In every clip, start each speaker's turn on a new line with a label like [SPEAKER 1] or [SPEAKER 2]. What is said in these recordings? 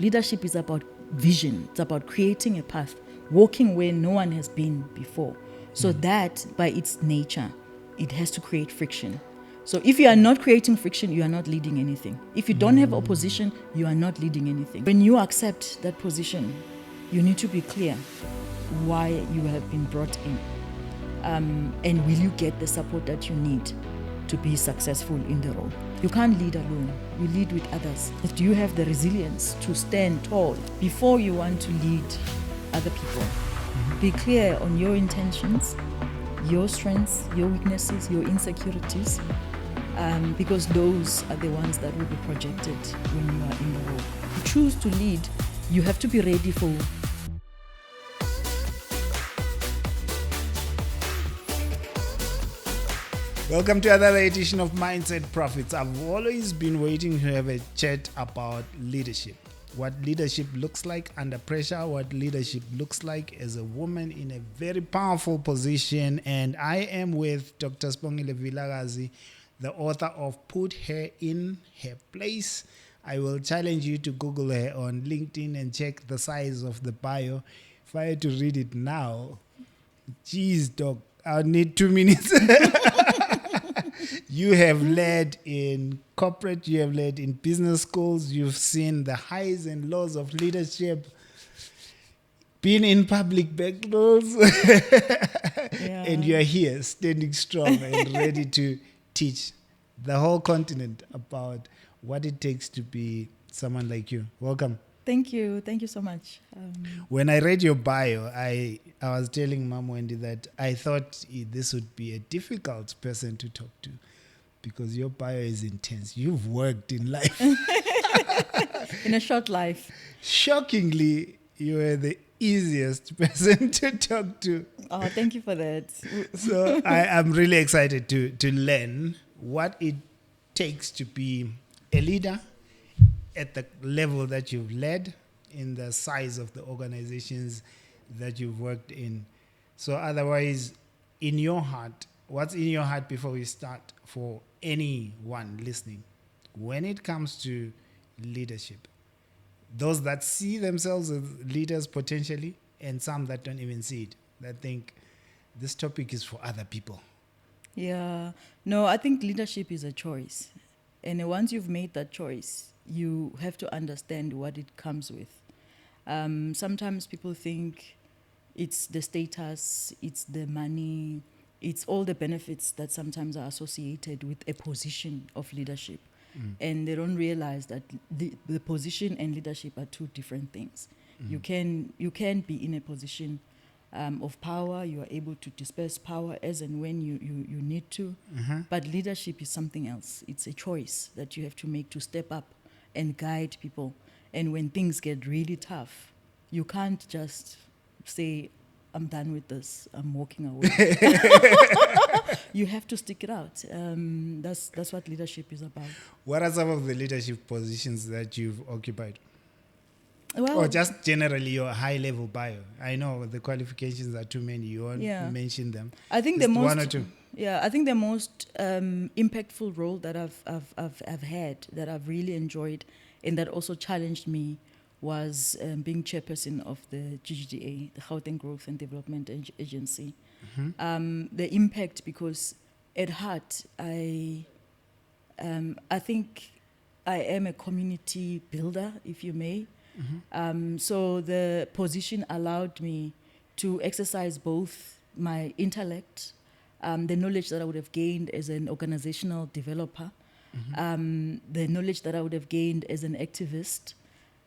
[SPEAKER 1] Leadership is about vision. It's about creating a path, walking where no one has been before. So that, by its nature, it has to create friction. So if you are not creating friction, you are not leading anything. If you don't have opposition, you are not leading anything. When you accept that position, you need to be clear why you have been brought in. And will you get the support that you need to be successful in the role? You can't lead alone. You lead with others. Do you have the resilience to stand tall before you want to lead other people? Be clear on your intentions, your strengths, your weaknesses, your insecurities, because those are the ones that will be projected when you are in the role. You choose to lead, you have to be ready for.
[SPEAKER 2] Welcome to another edition of Mindset Profits. I've always been waiting to have a chat about leadership. What leadership looks like under pressure, what leadership looks like as a woman in a very powerful position. And I am with Dr. Sibongile Vilakazi, the author of Put Her in Her Place. I will challenge you to Google her on LinkedIn and check the size of the bio. If I had to read it now, geez, doc, I'll need 2 minutes. You have led in corporate, you have led in business schools, you've seen the highs and lows of leadership, been in public battles, and you're here standing strong and ready to teach the whole continent about what it takes to be someone like you. Welcome.
[SPEAKER 1] Thank you so much.
[SPEAKER 2] When I read your bio, I was telling Mom Wendy that I thought this would be a difficult person to talk to because your bio is intense. You've worked in life.
[SPEAKER 1] In a short life.
[SPEAKER 2] Shockingly, you are the easiest person to talk to.
[SPEAKER 1] Oh, thank you for that.
[SPEAKER 2] So I'm really excited to learn what it takes to be a leader at the level that you've led, in the size of the organizations that you've worked in. So otherwise, in your heart, what's in your heart before we start for anyone listening? When it comes to leadership, those that see themselves as leaders potentially, and some that don't even see it, that think this topic is for other people.
[SPEAKER 1] Yeah. No, I think leadership is a choice. And once you've made that choice, you have to understand what it comes with. Sometimes people think it's the status, it's the money, it's all the benefits that sometimes are associated with a position of leadership. And they don't realize that the position and leadership are two different things. You can be in a position of power. You are able to disperse power as and when you need to. But leadership is something else. It's a choice that you have to make to step up and guide people. And when things get really tough, you can't just say, I'm done with this, I'm walking away. You have to stick it out. That's what leadership is about.
[SPEAKER 2] What are some of the leadership positions that you've occupied?
[SPEAKER 1] Well,
[SPEAKER 2] Or just generally your high-level bio? I know the qualifications are too many. You won't mention them.
[SPEAKER 1] I think
[SPEAKER 2] just
[SPEAKER 1] the most
[SPEAKER 2] one or two.
[SPEAKER 1] Yeah, I think the most impactful role that I've had, that I've really enjoyed, and that also challenged me, was being chairperson of the GGDA, the Gauteng Growth and Development Agency. The impact, because at heart I think I am a community builder, if you may. So the position allowed me to exercise both my intellect, the knowledge that I would have gained as an organizational developer, the knowledge that I would have gained as an activist,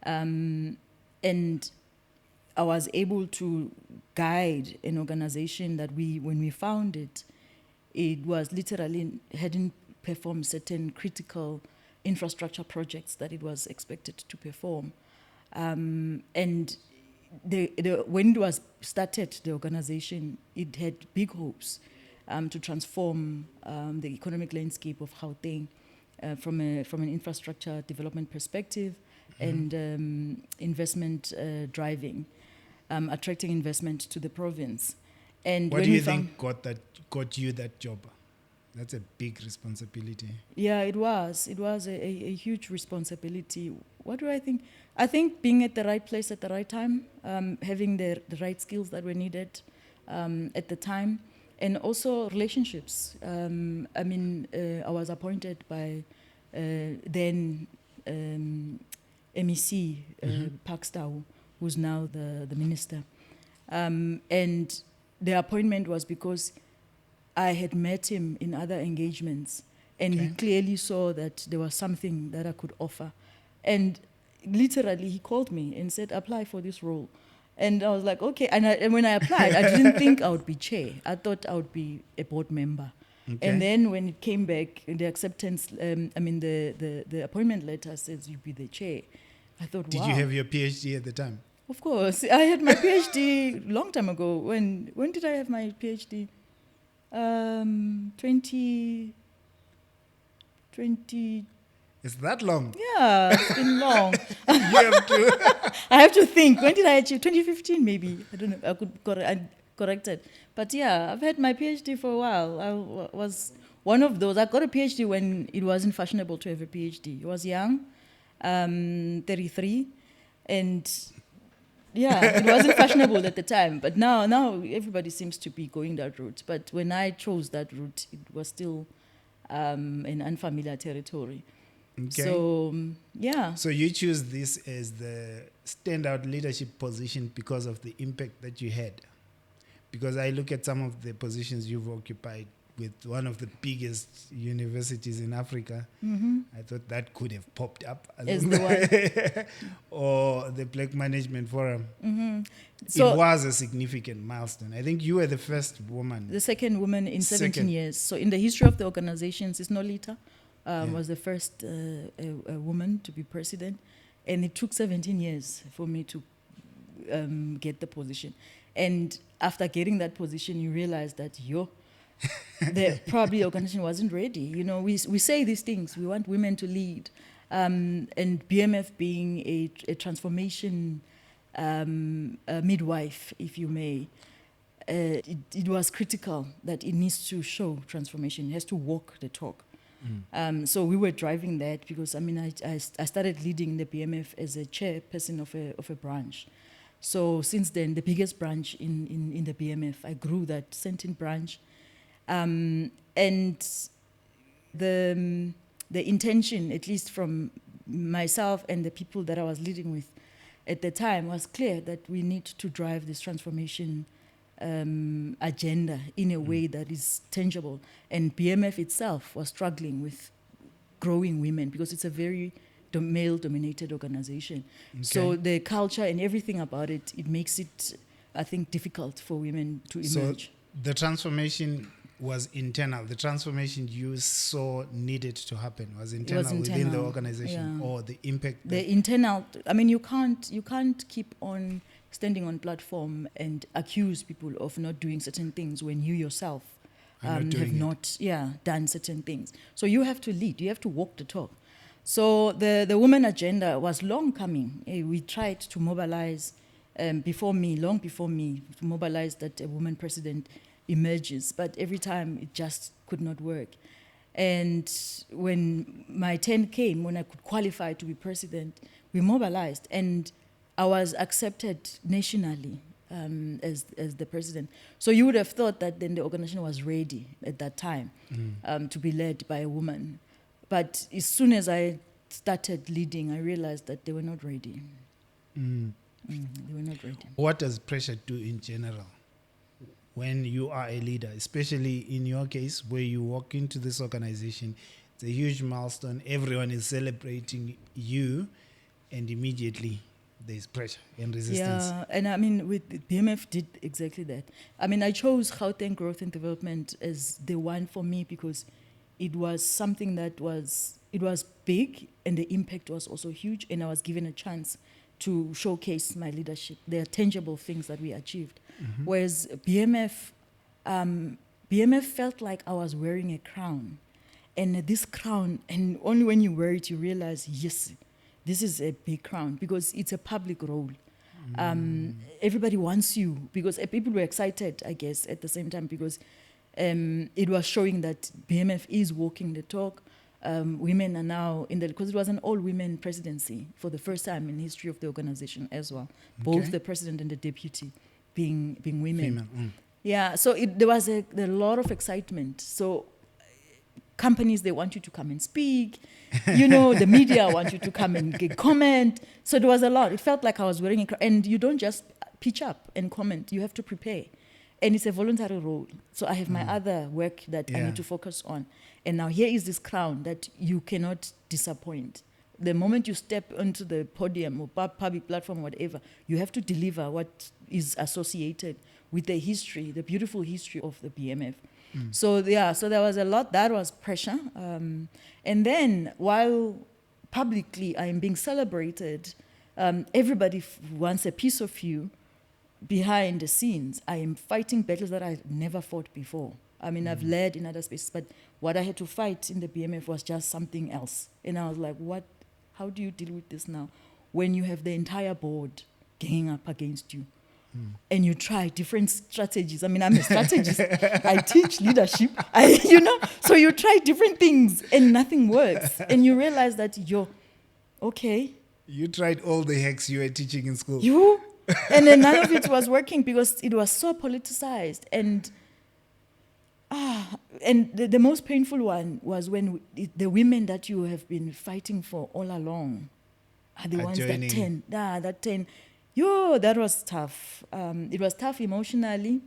[SPEAKER 1] and I was able to guide an organization that when we founded, it was literally hadn't performed certain critical infrastructure projects that it was expected to perform. And when it was started, the organization, it had big hopes to transform the economic landscape of Gauteng from an infrastructure development perspective, and investment driving, attracting investment to the province. And
[SPEAKER 2] what do you think got you that job? That's a big responsibility.
[SPEAKER 1] Yeah, it was. It was a huge responsibility. what do I think? I think being at the right place at the right time, having the right skills that were needed at the time, and also relationships. I was appointed by then MEC Park Stau, who's now the minister. And the appointment was because I had met him in other engagements, and he clearly saw that there was something that I could offer. And literally, he called me and said, apply for this role. And I was like, okay. And when I applied, I didn't think I would be chair. I thought I would be a board member.
[SPEAKER 2] Okay.
[SPEAKER 1] And then when it came back, the acceptance, the appointment letter says you'll be the chair. I thought,
[SPEAKER 2] Did
[SPEAKER 1] wow.
[SPEAKER 2] you have your PhD at the time?
[SPEAKER 1] Of course. I had my PhD long time ago. When did I have my PhD? 20.
[SPEAKER 2] It's that long.
[SPEAKER 1] Yeah, it's been long.
[SPEAKER 2] You have to.
[SPEAKER 1] I have to think. When did I achieve? 2015 maybe. I don't know. I could correct it. But yeah, I've had my PhD for a while. I was one of those. I got a PhD when it wasn't fashionable to have a PhD. I was young, 33, and yeah, it wasn't fashionable at the time. But now everybody seems to be going that route. But when I chose that route, it was still in unfamiliar territory.
[SPEAKER 2] Okay.
[SPEAKER 1] So, yeah.
[SPEAKER 2] So you choose this as the standout leadership position because of the impact that you had. Because I look at some of the positions you've occupied with one of the biggest universities in Africa.
[SPEAKER 1] Mm-hmm.
[SPEAKER 2] I thought that could have popped up.
[SPEAKER 1] As the one.
[SPEAKER 2] Or the Black Management Forum.
[SPEAKER 1] Mm-hmm. So
[SPEAKER 2] it was a significant milestone. I think you were the first woman.
[SPEAKER 1] the second woman in 17
[SPEAKER 2] Second.
[SPEAKER 1] years. So in the history of the organization, Sisnolita was the first a woman to be president. And it took 17 years for me to get the position. And after getting that position, you realize that the organization wasn't ready. You know, we say these things. We want women to lead. And BMF being a transformation midwife, if you may, it was critical that it needs to show transformation. It has to walk the talk. So we were driving that because, I started leading the BMF as a chairperson of a branch. So since then, the biggest branch in the BMF, I grew that Sentin branch. And the intention, at least from myself and the people that I was leading with at the time, was clear that we need to drive this transformation agenda in a way that is tangible. And BMF itself was struggling with growing women because it's a very male-dominated organization.
[SPEAKER 2] Okay.
[SPEAKER 1] So the culture and everything about it, it makes it, I think, difficult for women to emerge.
[SPEAKER 2] So the transformation was internal. The transformation you saw needed to happen was internal within the organization, or the impact.
[SPEAKER 1] The internal. You can't keep on standing on platform and accuse people of not doing certain things when you yourself have not done certain things. So you have to lead. You have to walk the talk. So the women agenda was long coming. We tried to mobilize long before me, to mobilize that a woman president emerges. But every time it just could not work. And when my turn came, when I could qualify to be president, we mobilized. And I was accepted nationally as the president. So you would have thought that then the organization was ready at that time to be led by a woman. But as soon as I started leading, I realized that they were not ready. They were not ready.
[SPEAKER 2] What does pressure do in general when you are a leader, especially in your case where you walk into this organization? It's a huge milestone. Everyone is celebrating you, and immediately there's pressure and resistance.
[SPEAKER 1] Yeah, and with BMF did exactly that. I chose Gauteng Growth and Development as the one for me because it was something that was big and the impact was also huge, and I was given a chance to showcase my leadership. There are tangible things that we achieved. Mm-hmm. Whereas BMF felt like I was wearing a crown. And this crown, and only when you wear it, you realize, yes, this is a big crown because it's a public role. Everybody wants you because people were excited, I guess, at the same time because it was showing that BMF is walking the talk. women are now because it was an all-women presidency for the first time in the history of the organization as well. Both the president and the deputy being women.
[SPEAKER 2] Female.
[SPEAKER 1] Yeah, so there was a lot of excitement. So companies, they want you to come and speak. The media want you to come and comment. So there was a lot. It felt like I was wearing and you don't just pitch up and comment. You have to prepare. And it's a voluntary role. So I have my other work that I need to focus on. And now here is this crown that you cannot disappoint. The moment you step onto the podium or public platform, whatever, you have to deliver what is associated with the history, the beautiful history of the BMF. So there was a lot. That was pressure. And then while publicly I am being celebrated, everybody wants a piece of you. Behind the scenes, I am fighting battles that I've never fought before. I mean, I've led in other spaces, but what I had to fight in the BMF was just something else. And I was like, how do you deal with this now? When you have the entire board ganging up against you and you try different strategies. I mean, I'm a strategist. I teach leadership. So you try different things and nothing works. And you realize that okay.
[SPEAKER 2] You tried all the hacks you were teaching in school.
[SPEAKER 1] And then none of it was working because it was so politicized. And the most painful one was when the women that you have been fighting for all along are the ones that turn. That turn. That was tough. It was tough emotionally,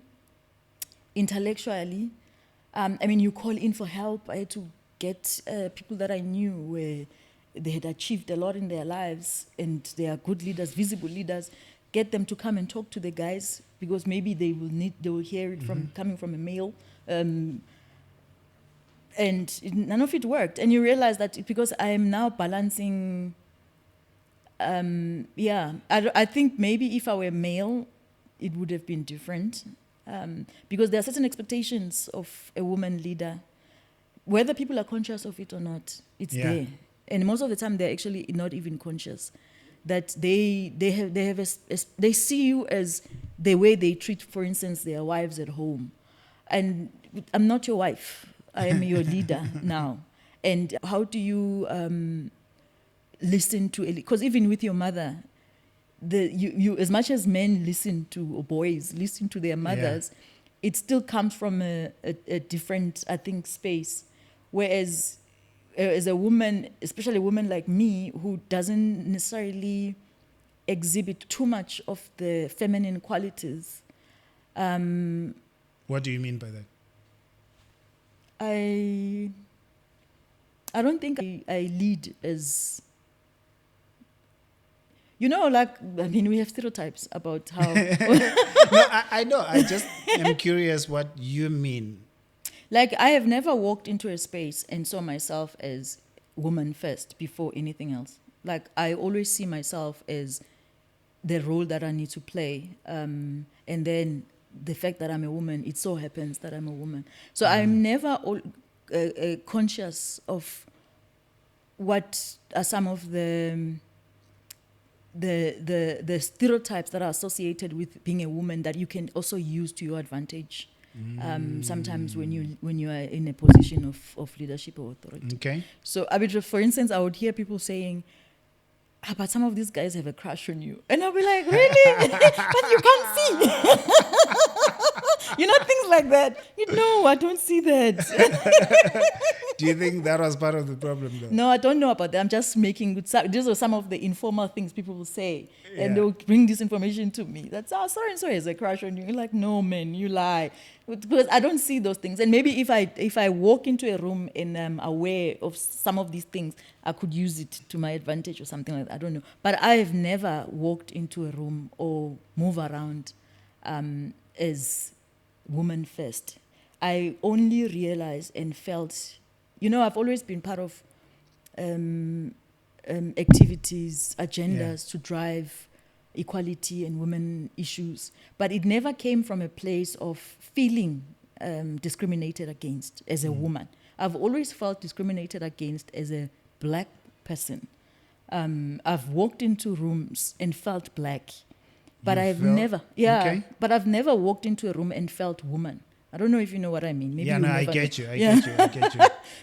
[SPEAKER 1] intellectually. You call in for help. I had to get people that I knew where they had achieved a lot in their lives and they are good leaders, visible leaders. Get them to come and talk to the guys because maybe they will hear it coming from a male. And none of it worked. And you realize that because I am now balancing, I think maybe if I were male, it would have been different. Because there are certain expectations of a woman leader, whether people are conscious of it or not, it's there. And most of the time, they're actually not even conscious. That they see you as the way they treat, for instance, their wives at home. And I'm not your wife. I am your leader now. And how do you listen to? Because even with your mother, you as much as men listen to, or boys listen to their mothers, it still comes from a different, I think, space. Whereas as a woman, especially a woman like me, who doesn't necessarily exhibit too much of the feminine qualities.
[SPEAKER 2] What do you mean by that?
[SPEAKER 1] I don't think I lead as... we have stereotypes about how...
[SPEAKER 2] No, I know. I just am curious what you mean.
[SPEAKER 1] Like, I have never walked into a space and saw myself as woman first before anything else. Like, I always see myself as the role that I need to play. And then the fact that I'm a woman, it so happens that I'm a woman. So I'm never conscious of what are some of the stereotypes that are associated with being a woman that you can also use to your advantage. Sometimes when you are in a position of leadership or authority.
[SPEAKER 2] Okay.
[SPEAKER 1] So for instance, I would hear people saying, but some of these guys have a crush on you. And I'll be like, really? But you can't see. Things like that. No, I don't see that.
[SPEAKER 2] Do you think that was part of the problem, though?
[SPEAKER 1] No, I don't know about that. I'm just making good... These are some of the informal things people will say. And they'll bring this information to me. That's, so-and-so has a crush on you. You're like, no, man, you lie. Because I don't see those things. And maybe if I walk into a room and I'm aware of some of these things, I could use it to my advantage or something like that. I don't know. But I have never walked into a room or move around as woman first. I only realized and felt... I've always been part of activities, agendas to drive equality and women issues. But it never came from a place of feeling discriminated against as a woman. I've always felt discriminated against as a black person. I've walked into rooms and felt black. But I've never walked into a room and felt woman. I don't know if you know what I mean. Maybe
[SPEAKER 2] Yeah,
[SPEAKER 1] you'll
[SPEAKER 2] no, I
[SPEAKER 1] never
[SPEAKER 2] get
[SPEAKER 1] know.
[SPEAKER 2] you. I
[SPEAKER 1] Yeah.
[SPEAKER 2] get you. I get you.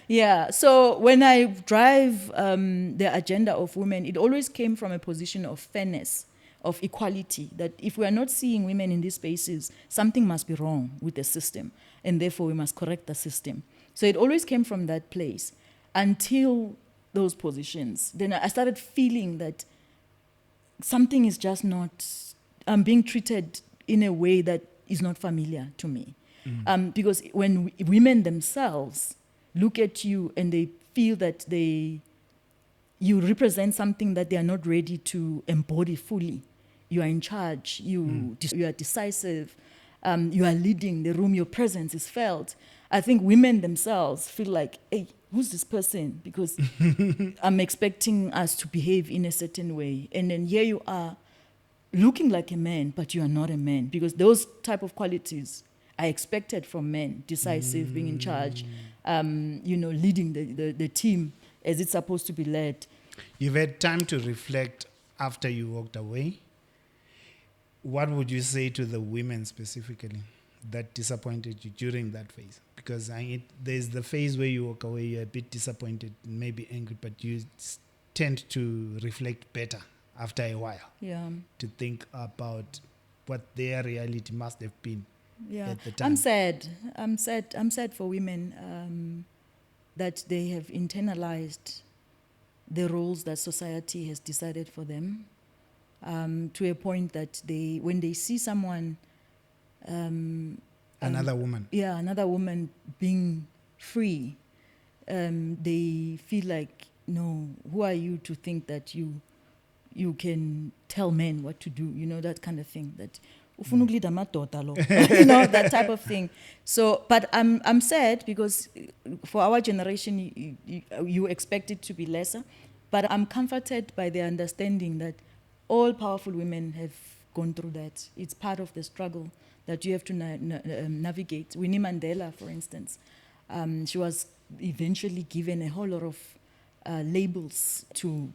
[SPEAKER 1] Yeah. So when I drive the agenda of women, it always came from a position of fairness, of equality, that if we are not seeing women in these spaces, something must be wrong with the system, and therefore we must correct the system. So it always came from that place until those positions. Then I started feeling that something is just not, I'm being treated in a way that is not familiar to me. Because when women themselves look at you and they feel that you represent something that they are not ready to embody fully. You are in charge, you are decisive, you are leading the room, your presence is felt. I think women themselves feel like, hey, who's this person? Because I'm expecting us to behave in a certain way. And then here you are looking like a man, but you are not a man. Because those type of qualities are expected from men: decisive, being in charge, leading the team as it's supposed to be led.
[SPEAKER 2] You've had time to reflect after you walked away. What would you say to the women specifically that disappointed you during that phase? Because there's the phase where you walk away, you're a bit disappointed, maybe angry, but you tend to reflect better after a while.
[SPEAKER 1] Yeah.
[SPEAKER 2] To think about what their reality must have been at the time.
[SPEAKER 1] I'm sad. I'm sad for women that they have internalized the roles that society has decided for them, to a point that when they see someone,
[SPEAKER 2] Another woman.
[SPEAKER 1] Yeah, another woman being free, they feel like, no, who are you to think that you can tell men what to do, that kind of thing, that that type of thing. So, but I'm sad because for our generation, you expect it to be lesser, but I'm comforted by the understanding that all powerful women have gone through that. It's part of the struggle that you have to navigate. Winnie Mandela, for instance, she was eventually given a whole lot of labels to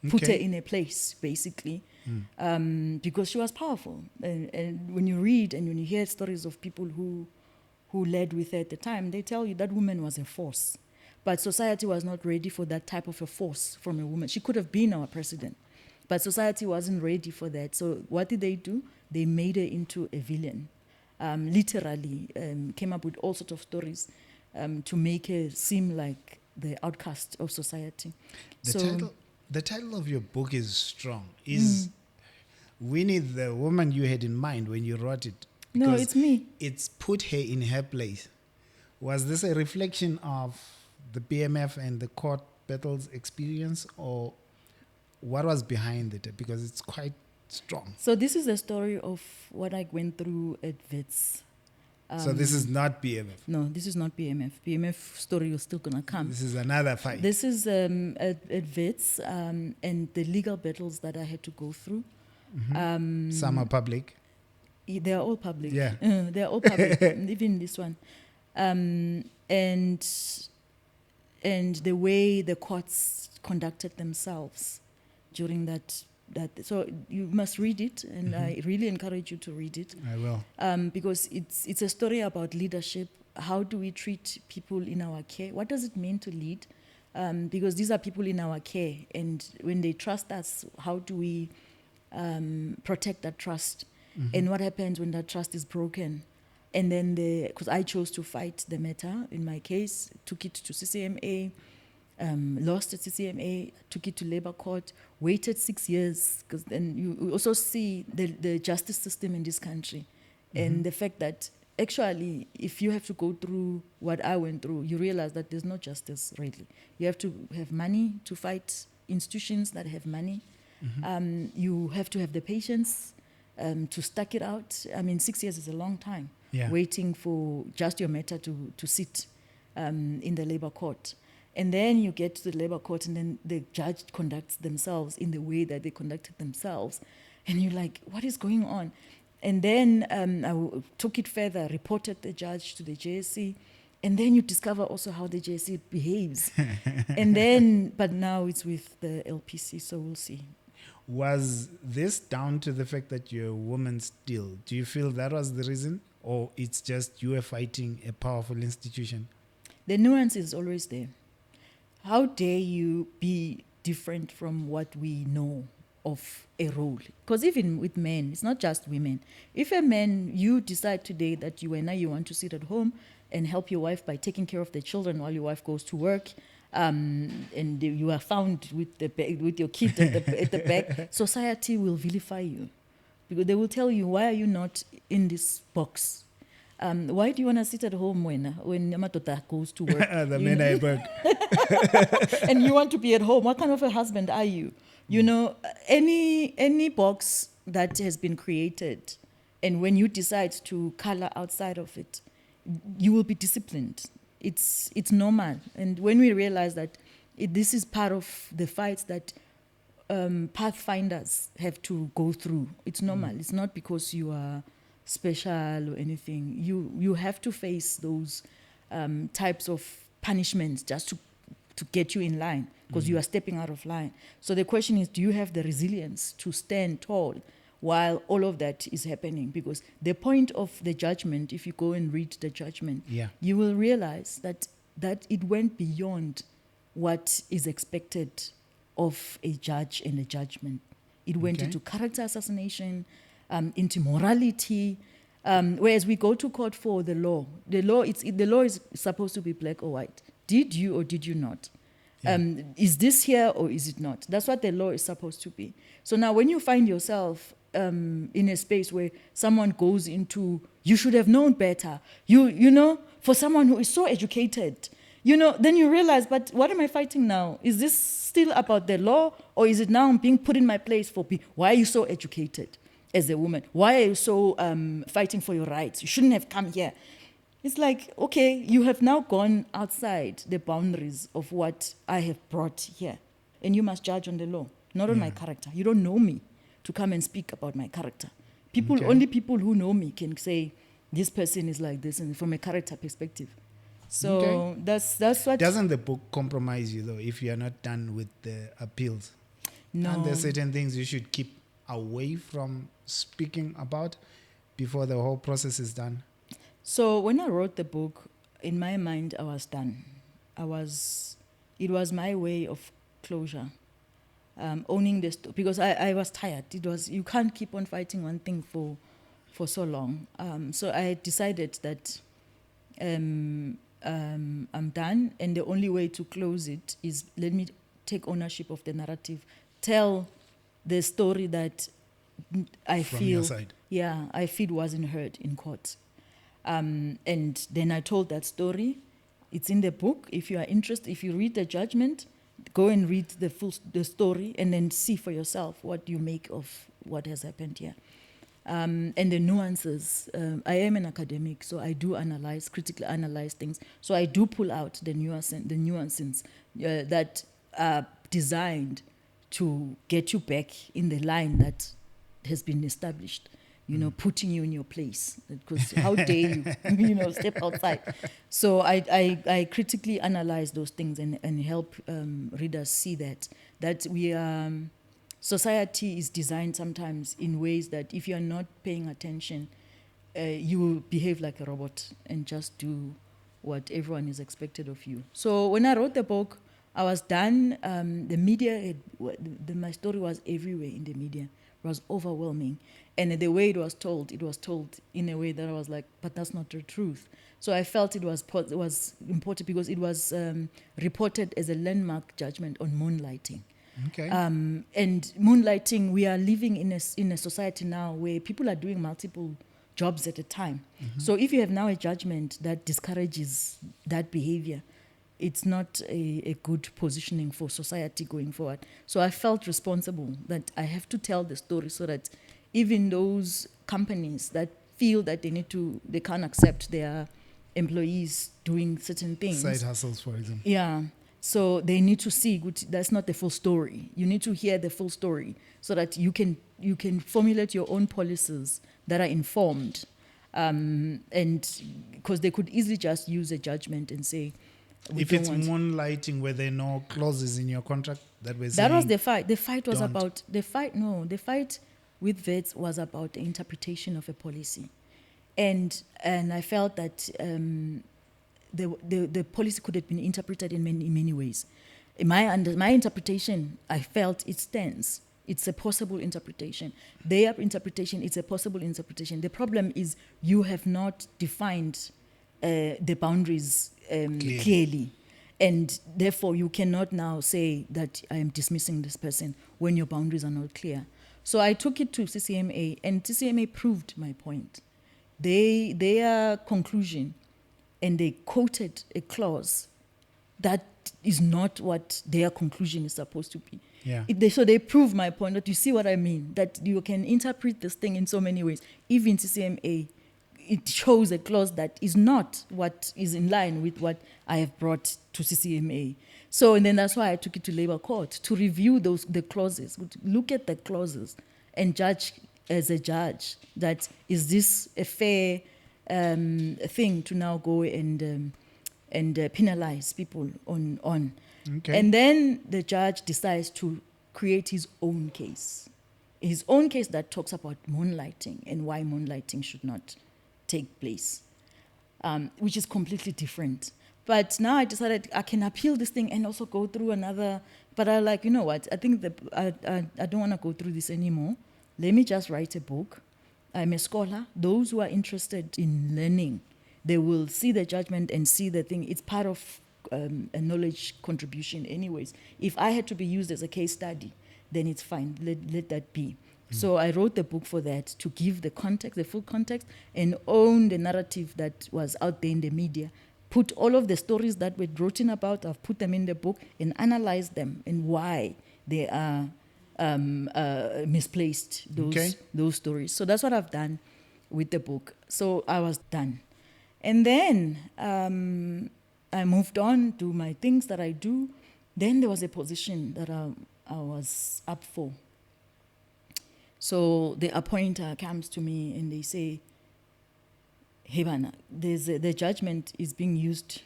[SPEAKER 1] put her in a place, basically, because she was powerful. And when you read and when you hear stories of people who led with her at the time, they tell you that woman was a force. But society was not ready for that type of a force from a woman. She could have been our president, but society wasn't ready for that. So what did they do? They made her into a villain, literally, came up with all sorts of stories to make her seem like the outcast of society.
[SPEAKER 2] The title of your book is strong. Is Winnie the woman you had in mind when you wrote it?
[SPEAKER 1] No,
[SPEAKER 2] Because
[SPEAKER 1] it's me.
[SPEAKER 2] It's put her in her place. Was this a reflection of the BMF and the court battles experience, or what was behind it? Because it's quite strong.
[SPEAKER 1] So this is the story of what I went through at WITS.
[SPEAKER 2] So this is not BMF.
[SPEAKER 1] No, this is not BMF. BMF story is still going to come.
[SPEAKER 2] This is another fight.
[SPEAKER 1] This is at WITS and the legal battles that I had to go through.
[SPEAKER 2] Some are public.
[SPEAKER 1] They are all public.
[SPEAKER 2] Yeah.
[SPEAKER 1] They are all public, even this one. And the way the courts conducted themselves during that. So you must read it, and I really encourage you to read it.
[SPEAKER 2] I will.
[SPEAKER 1] Because it's a story about leadership. How do we treat people in our care? What does it mean to lead? Because these are people in our care, and when they trust us, how do we protect that trust? And what happens when that trust is broken? And then because I chose to fight the matter in my case, took it to CCMA, lost at CCMA, took it to Labour Court, waited 6 years, because then you also see the justice system in this country, and the fact that actually, if you have to go through what I went through, you realize that there's no justice, really. You have to have money to fight institutions that have money. You have to have the patience to stuck it out. I mean, 6 years is a long time, waiting for just your matter to sit in the Labour Court. And then you get to the Labour Court, and then the judge conducts themselves in the way that they conducted themselves. And you're like, what is going on? And then I took it further, reported the judge to the JSC, and then you discover also how the JSC behaves. And then, but now it's with the LPC, so we'll see.
[SPEAKER 2] Was this down to the fact that you're a woman still? Do you feel that was the reason? or it's just you are fighting a powerful institution?
[SPEAKER 1] The nuance is always there. How dare you be different from what we know of a role? Because even with men, it's not just women. If a man, you decide today that you want to sit at home and help your wife by taking care of the children while your wife goes to work, and you are found with your kid at the back, society will vilify you. Because they will tell you, why are you not in this box? Why do you want to sit at home when Yamatota goes to work?
[SPEAKER 2] The
[SPEAKER 1] You
[SPEAKER 2] men
[SPEAKER 1] know?
[SPEAKER 2] I work.
[SPEAKER 1] And you want to be at home. What kind of a husband are you? You know, any box that has been created, and when you decide to color outside of it, you will be disciplined. It's normal. And when we realize that this is part of the fights that pathfinders have to go through, it's normal. It's not because you are special or anything. You have to face those types of punishments just to get you in line, because you are stepping out of line. So the question is, do you have the resilience to stand tall while all of that is happening? Because the point of the judgment, if you go and read the judgment, you will realize that it went beyond what is expected of a judge and a judgment. It went into character assassination, into morality. Whereas we go to court for the law. The law is supposed to be black or white. Did you or did you not? Is this here or is it not? That's what the law is supposed to be. So now when you find yourself in a space where someone goes into, you should have known better, you know, for someone who is so educated, you know, then you realize, but what am I fighting now? Is this still about the law, or is it now I'm being put in my place for why are you so educated as a woman? Why are you so fighting for your rights? You shouldn't have come here. It's like, okay, you have now gone outside the boundaries of what I have brought here. And you must judge on the law, not on my character. You don't know me to come and speak about my character. Only people who know me can say, this person is like this, and from a character perspective. So that's what...
[SPEAKER 2] Doesn't the book compromise you, though, if you are not done with the appeals?
[SPEAKER 1] No.
[SPEAKER 2] And there are certain things you should keep away from speaking about before the whole process is done?
[SPEAKER 1] So when I wrote the book, in my mind, I was done. It was my way of closure, owning this, because I was tired. You can't keep on fighting one thing for so long. So I decided that I'm done, and the only way to close it is let me take ownership of the narrative, tell the story that I
[SPEAKER 2] From
[SPEAKER 1] feel,
[SPEAKER 2] your side.
[SPEAKER 1] I feel wasn't heard in court. And then I told that story. It's in the book. If you are interested, if you read the judgment, go and read the story, and then see for yourself what you make of what has happened here. And the nuances. I am an academic, so I do critically analyze things. So I do pull out the nuances that are designed to get you back in the line that has been established. You know, putting you in your place. Because how dare you, step outside. So I critically analyze those things and help readers see that we society is designed sometimes in ways that if you are not paying attention, you will behave like a robot and just do what everyone is expected of you. So when I wrote the book, I was done. The media, my story was everywhere in the media. It was overwhelming. And the way it was told in a way that I was like, but that's not the truth. So I felt it was important because it was reported as a landmark judgment on moonlighting.
[SPEAKER 2] Okay.
[SPEAKER 1] And moonlighting, we are living in a society now where people are doing multiple jobs at a time. Mm-hmm. So if you have now a judgment that discourages that behavior, it's not a good positioning for society going forward. So I felt responsible that I have to tell the story so that even those companies that feel that they can't accept their employees doing certain things.
[SPEAKER 2] Side hustles, for example.
[SPEAKER 1] Yeah. So they need to see that's not the full story. You need to hear the full story so that you can formulate your own policies that are informed. And because they could easily just use a judgment and say,
[SPEAKER 2] if it's moonlighting, were there no clauses in your contract that were saying?
[SPEAKER 1] That was the fight. The fight was
[SPEAKER 2] don't.
[SPEAKER 1] about the fight. No, the fight with vets was about the interpretation of a policy. and I felt that the policy could have been interpreted in many ways. My interpretation, I felt it stands. It's a possible interpretation. Their interpretation, it's a possible interpretation. The problem is you have not defined the boundaries clearly. And therefore, you cannot now say that I am dismissing this person when your boundaries are not clear. So I took it to CCMA, and CCMA proved my point. Their conclusion, and they quoted a clause that is not what their conclusion is supposed to be.
[SPEAKER 2] Yeah.
[SPEAKER 1] So they prove my point. That you see what I mean? That you can interpret this thing in so many ways. Even CCMA, it shows a clause that is not what is in line with what I have brought to CCMA. So, and then that's why I took it to Labour Court to review the clauses, look at the clauses, and judge as a judge that is this a fair thing to now go and penalize people on.
[SPEAKER 2] Okay.
[SPEAKER 1] And then the judge decides to create his own case that talks about moonlighting and why moonlighting should not take place, which is completely different. But now I decided I can appeal this thing and also go through another. But I like, you know what? I think I don't want to go through this anymore. Let me just write a book. I'm a scholar. Those who are interested in learning, they will see the judgment and see the thing. It's part of a knowledge contribution anyways. If I had to be used as a case study, then it's fine. Let that be. So I wrote the book for that, to give the context, the full context, and own the narrative that was out there in the media. Put all of the stories that were written about, I've put them in the book and analyzed them and why they are misplaced, those stories. So that's what I've done with the book. So I was done. And then I moved on to my things that I do. Then there was a position that I was up for. So the appointer comes to me and they say, hey, Bana, the judgment is being used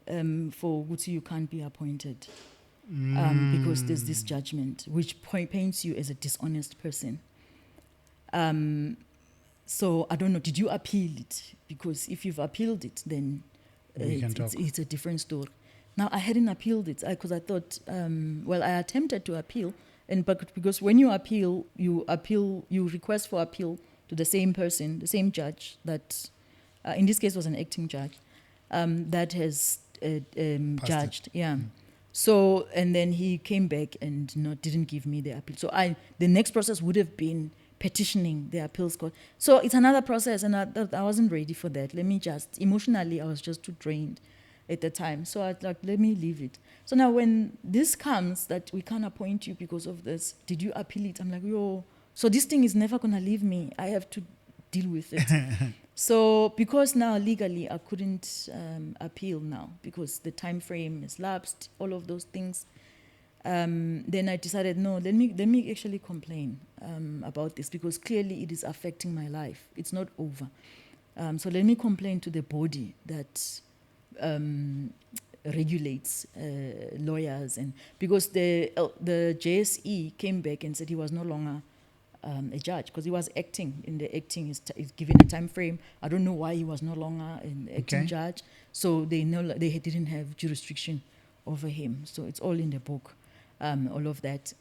[SPEAKER 1] for Guti, you can't be appointed because there's this judgment which paints you as a dishonest person. So I don't know, did you appeal it? Because if you've appealed it, then it's a different story. Now, I hadn't appealed it because I thought, I attempted to appeal, but because when you appeal, you request for appeal to the same person, the same judge that, in this case, was an acting judge that has judged. Yeah. So, and then he came back and didn't give me the appeal. So the next process would have been petitioning the appeals court. So it's another process, and I wasn't ready for that. Emotionally, I was just too drained at the time. So I thought, let me leave it. So now when this comes that we can't appoint you because of this, did you appeal it? I'm like, yo, so this thing is never going to leave me. I have to deal with it. So because now legally I couldn't appeal now because the time frame is lapsed, all of those things, then I decided, no, let me actually complain about this because clearly it is affecting my life. It's not over. So let me complain to the body that regulates lawyers, and because the JSE came back and said he was no longer a judge because he was acting. In the acting is given a time frame. I don't know why he was no longer an acting judge. So they didn't have jurisdiction over him. So it's all in the book, all of that.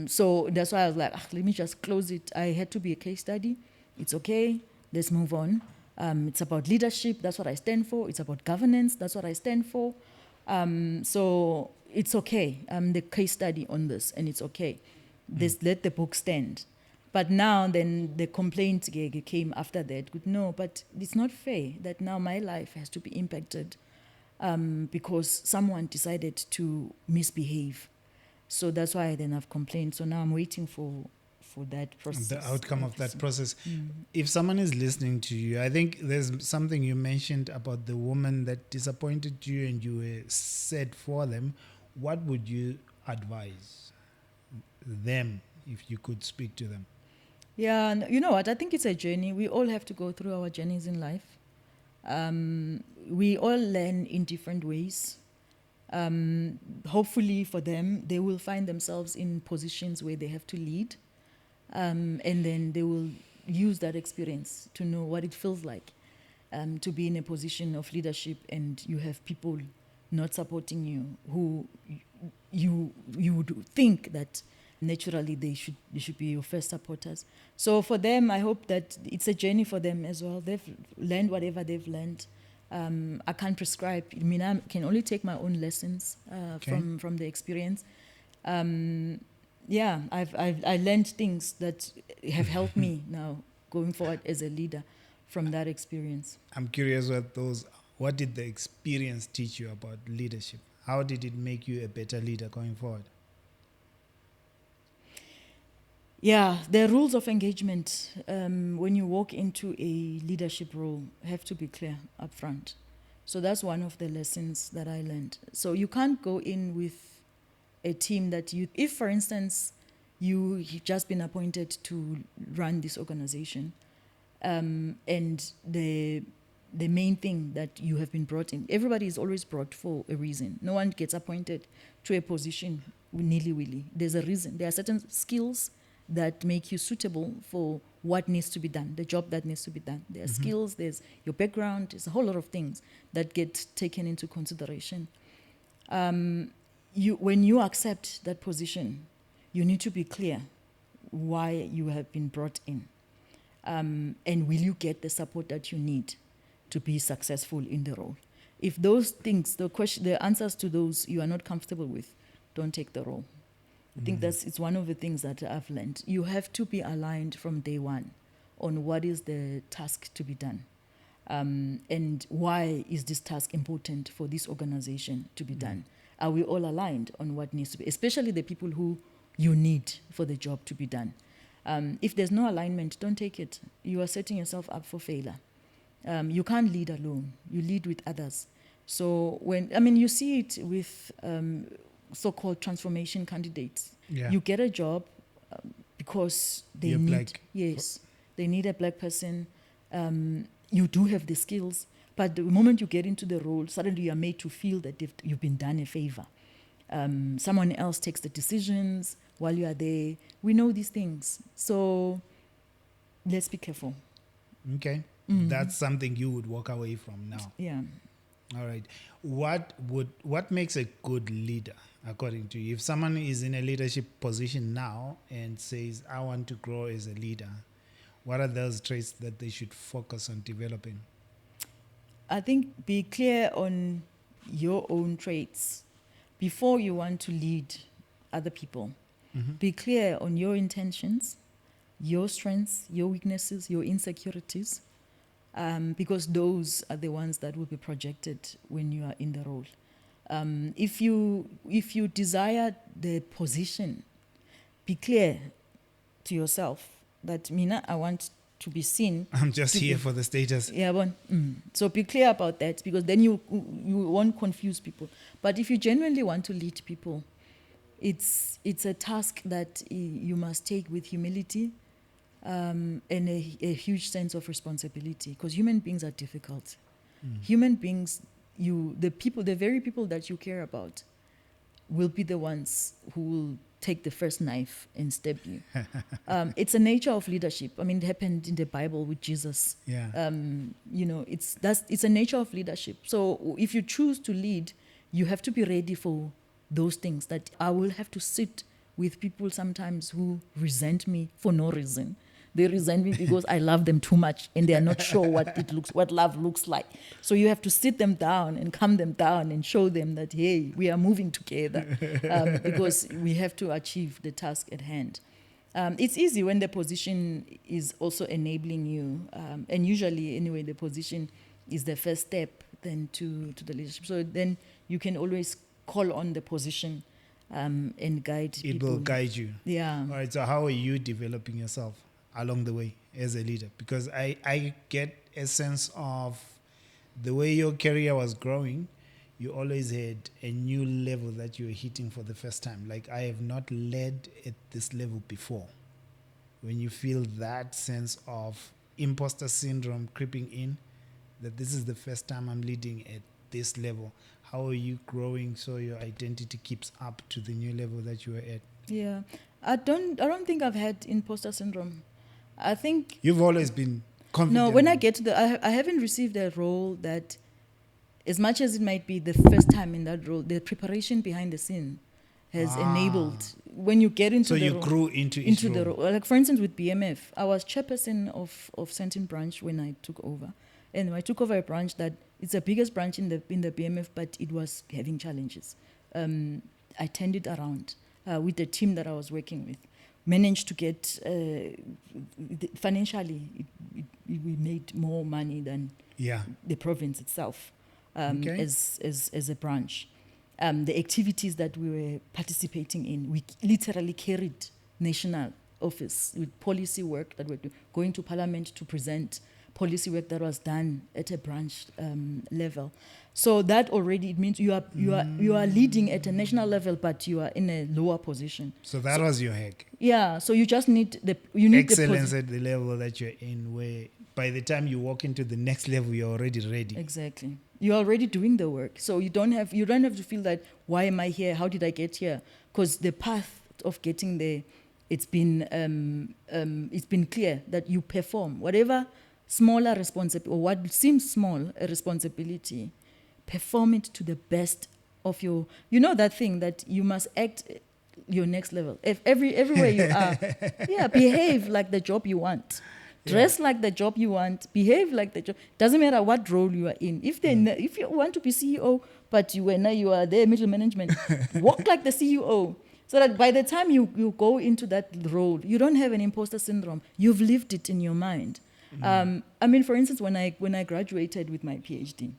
[SPEAKER 1] So that's why I was like, let me just close it. I had to be a case study. It's okay. Let's move on. It's about leadership. That's what I stand for. It's about governance. That's what I stand for. So it's okay. I'm the case study on this, and it's okay. Let the book stand. But now then the complaint came after that. No, but it's not fair that now my life has to be impacted because someone decided to misbehave. So that's why then I've complained. So now I'm waiting for that process.
[SPEAKER 2] The outcome of that process. If someone is listening to you, I think there's something you mentioned about the woman that disappointed you and you were sad for them. What would you advise them if you could speak to them?
[SPEAKER 1] Yeah, you know what? I think it's a journey. We all have to go through our journeys in life. We all learn in different ways. Hopefully for them, they will find themselves in positions where they have to lead. And then they will use that experience to know what it feels like to be in a position of leadership and you have people not supporting you who you would think that naturally they should be your first supporters. So for them, I hope that it's a journey for them as well. They've learned whatever they've learned. I can't prescribe. I mean, I can only take my own lessons from the experience. Yeah, I learned things that have helped me now going forward as a leader from that experience.
[SPEAKER 2] I'm curious what did the experience teach you about leadership? How did it make you a better leader going forward?
[SPEAKER 1] Yeah, the rules of engagement when you walk into a leadership role have to be clear up front. So that's one of the lessons that I learned. So you can't go in with a team that if for instance, you've just been appointed to run this organization, and the main thing that you have been brought in, everybody is always brought for a reason. No one gets appointed to a position nilly-willy. There's a reason. There are certain skills that make you suitable for what needs to be done, the job that needs to be done. There are skills, there's your background, there's a whole lot of things that get taken into consideration. When you accept that position, you need to be clear why you have been brought in. And will you get the support that you need to be successful in the role? If those things, the answers to those you are not comfortable with, don't take the role. I think it's one of the things that I've learned. You have to be aligned from day one on what is the task to be done. And why is this task important for this organization to be done? Are we all aligned on what needs to be, especially the people who you need for the job to be done? If there's no alignment, don't take it. You are setting yourself up for failure. You can't lead alone. You lead with others. So you see it with so-called transformation candidates.
[SPEAKER 2] Yeah.
[SPEAKER 1] You get a job because they
[SPEAKER 2] You're
[SPEAKER 1] need,
[SPEAKER 2] black.
[SPEAKER 1] yes, they need a black person. You do have the skills, but the moment you get into the role, suddenly you are made to feel that you've been done a favor. Someone else takes the decisions while you are there. We know these things. So let's be careful.
[SPEAKER 2] Okay. That's something you would walk away from now.
[SPEAKER 1] Yeah.
[SPEAKER 2] All right. What makes a good leader, according to you? If someone is in a leadership position now and says, I want to grow as a leader, what are those traits that they should focus on developing?
[SPEAKER 1] I think be clear on your own traits before you want to lead other people. Be clear on your intentions, your strengths, your weaknesses, your insecurities, because those are the ones that will be projected when you are in the role. If you desire the position, be clear to yourself that Mina, I want to be seen.
[SPEAKER 2] I'm just here for the status.
[SPEAKER 1] Yeah, so be clear about that, because then you won't confuse people. But if you genuinely want to lead people, it's a task that you must take with humility and a huge sense of responsibility, because human beings are difficult. Human beings, the very people that you care about will be the ones who will take the first knife and stab you. It's a nature of leadership. I mean, it happened in the Bible with Jesus.
[SPEAKER 2] Yeah.
[SPEAKER 1] It's a nature of leadership. So if you choose to lead, you have to be ready for those things. That I will have to sit with people sometimes who resent me for no reason. They resent me because I love them too much and they are not sure what love looks like. So you have to sit them down and calm them down and show them that, hey, we are moving together because we have to achieve the task at hand. It's easy when the position is also enabling you. And usually, anyway, the position is the first step then to the leadership. So then you can always call on the position and guide people.
[SPEAKER 2] It will guide you.
[SPEAKER 1] Yeah.
[SPEAKER 2] All right. So how are you developing yourself along the way as a leader? Because I get a sense of the way your career was growing, you always had a new level that you were hitting for the first time. Like, I have not led at this level before. When you feel that sense of imposter syndrome creeping in, that this is the first time I'm leading at this level, how are you growing so your identity keeps up to the new level that you were at?
[SPEAKER 1] Yeah. I don't think I've had imposter syndrome. I think
[SPEAKER 2] You've always been confident.
[SPEAKER 1] no. When I get to I haven't received a role that, as much as it might be the first time in that role, the preparation behind the scene has enabled when you get into
[SPEAKER 2] so
[SPEAKER 1] the
[SPEAKER 2] you
[SPEAKER 1] role,
[SPEAKER 2] grew into
[SPEAKER 1] the role. Like for instance, with BMF, I was chairperson of Sentin branch when I took over, and I took over a branch that it's the biggest branch in the BMF, but it was having challenges. I turned it around with the team that I was working with. Managed to get financially, we made more money than the province itself as a branch. The activities that we were participating in, we literally carried national office with policy work that we're going to parliament to present policy work that was done at a branch level. So that already, it means you are leading at a national level, but you are in a lower position.
[SPEAKER 2] So that was your hack.
[SPEAKER 1] Yeah. So you just need
[SPEAKER 2] excellence at the level that you're in, where by the time you walk into the next level, you're already ready.
[SPEAKER 1] Exactly. You're already doing the work, so you don't have to feel that, why am I here? How did I get here? Because the path of getting there, it's been clear that you perform whatever smaller responsibility, or what seems small a responsibility, perform it to the best of your, that thing that you must act your next level. If everywhere you are, behave like the job you want. Dress like the job you want. Behave like the job. Doesn't matter what role you are in. If you want to be CEO, but you are there middle management, walk like the CEO. So that by the time you go into that role, you don't have an imposter syndrome. You've lived it in your mind. For instance, when I graduated with my PhD,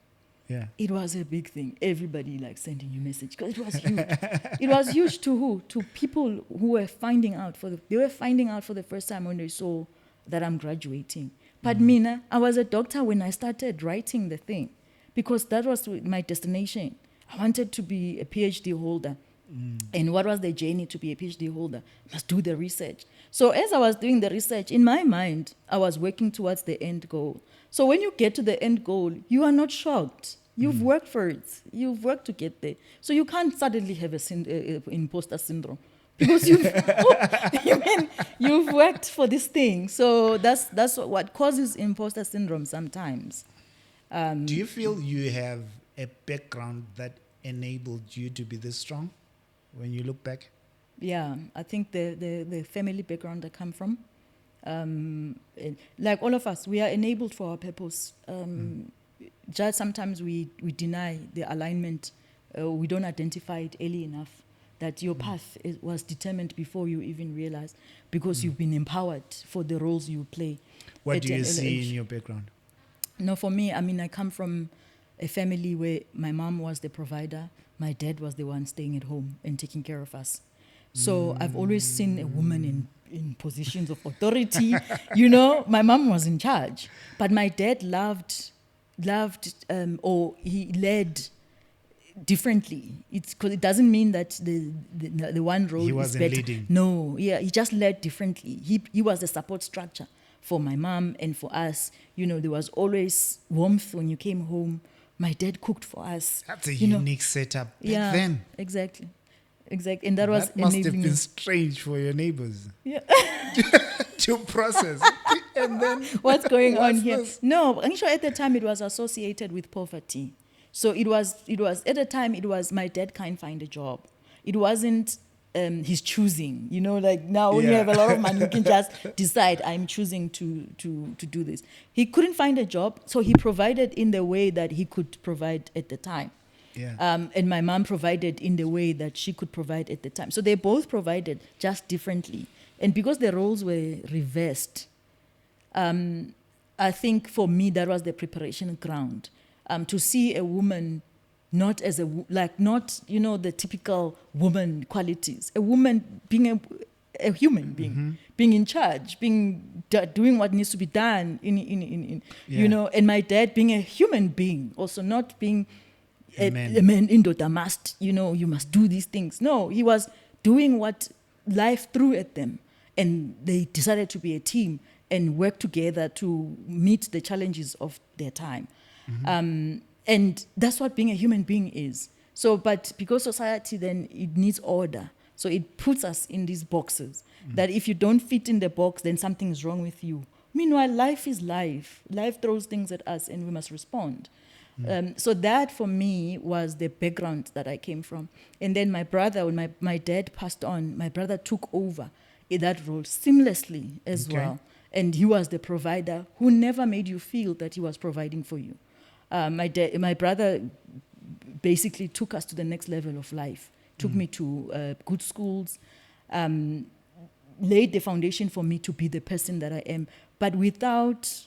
[SPEAKER 1] it was a big thing. Everybody sending you message, because it was huge. It was huge to who? To people who were finding out for the first time when they saw that I'm graduating. But Mina, I was a doctor when I started writing the thing, because that was my destination. I wanted to be a PhD holder. And what was the journey to be a PhD holder? I must do the research. So as I was doing the research, in my mind, I was working towards the end goal. So when you get to the end goal, you are not shocked. You've worked for it. You've worked to get there. So you can't suddenly have imposter syndrome, because you've worked for this thing. So that's what causes imposter syndrome sometimes.
[SPEAKER 2] Do you feel you have a background that enabled you to be this strong when you look back?
[SPEAKER 1] Yeah, I think the family background I come from, like all of us, we are enabled for our purpose. Just sometimes we deny the alignment, we don't identify it early enough, that your path was determined before you even realize, because you've been empowered for the roles you play.
[SPEAKER 2] What do you see in your background?
[SPEAKER 1] No, for me, I come from a family where my mom was the provider, my dad was the one staying at home and taking care of us. So I've always seen a woman in positions of authority. My mom was in charge, but my dad loved, or he led differently. It's because it doesn't mean that the one role
[SPEAKER 2] he
[SPEAKER 1] is
[SPEAKER 2] wasn't
[SPEAKER 1] better.
[SPEAKER 2] leading.
[SPEAKER 1] No, he just led differently. He was the support structure for my mom and for us. There was always warmth when you came home. My dad cooked for us.
[SPEAKER 2] That's a unique setup back then.
[SPEAKER 1] Exactly. And that was
[SPEAKER 2] must have
[SPEAKER 1] enabling.
[SPEAKER 2] been strange for your neighbors.
[SPEAKER 1] Yeah.
[SPEAKER 2] To process. And then
[SPEAKER 1] what's going on here?
[SPEAKER 2] This?
[SPEAKER 1] No, actually at the time it was associated with poverty. So it was at the time it was my dad can't find a job. It wasn't his choosing. Now when you have a lot of money, you can just decide, I'm choosing to do this. He couldn't find a job, so he provided in the way that he could provide at the time.
[SPEAKER 2] Yeah.
[SPEAKER 1] And my mom provided in the way that she could provide at the time. So they both provided, just differently. And because the roles were reversed, I think for me that was the preparation ground. To see a woman not as not the typical woman qualities. A woman being a human being, being in charge, doing what needs to be done and my dad being a human being, also not being a man indoda must, you must do these things. No, he was doing what life threw at them, and they decided to be a team and work together to meet the challenges of their time. And that's what being a human being is. So, but because society then, it needs order. So it puts us in these boxes that if you don't fit in the box, then something is wrong with you. Meanwhile, life is life. Life throws things at us and we must respond. So that for me was the background that I came from. And then my brother, when my dad passed on, my brother took over in that role seamlessly as well. And he was the provider who never made you feel that he was providing for you. My brother basically took us to the next level of life, took me to good schools, laid the foundation for me to be the person that I am, but without